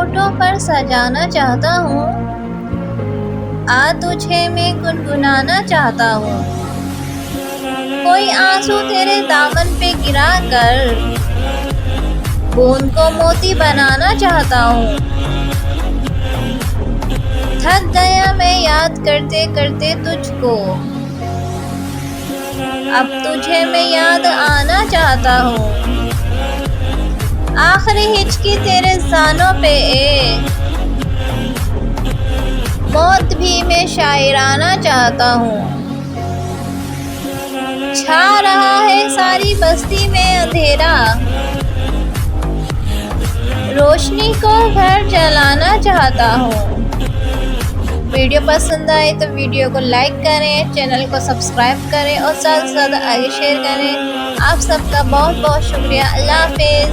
होठों पर सजाना चाहता हूँ। आ तुझे मैं गुनगुनाना चाहता हूँ। कोई आंसू तेरे दामन पे गिरा कर बूंद को मोती बनाना चाहता हूँ। थक गया मैं याद करते करते तुझको, अब तुझे मैं याद आना चाहता हूँ। आखिरी हिचकी तेरे ज़ानों पे मौत भी मैं शायराना चाहता हूँ। छा रहा है सारी बस्ती में अंधेरा, रोशनी को घर जलाना चाहता हूँ। वीडियो पसंद आए तो वीडियो को लाइक करें, चैनल को सब्सक्राइब करें और ज़्यादा से ज़्यादा आगे शेयर करें। आप सबका बहुत बहुत शुक्रिया। अल्लाह हाफिज़।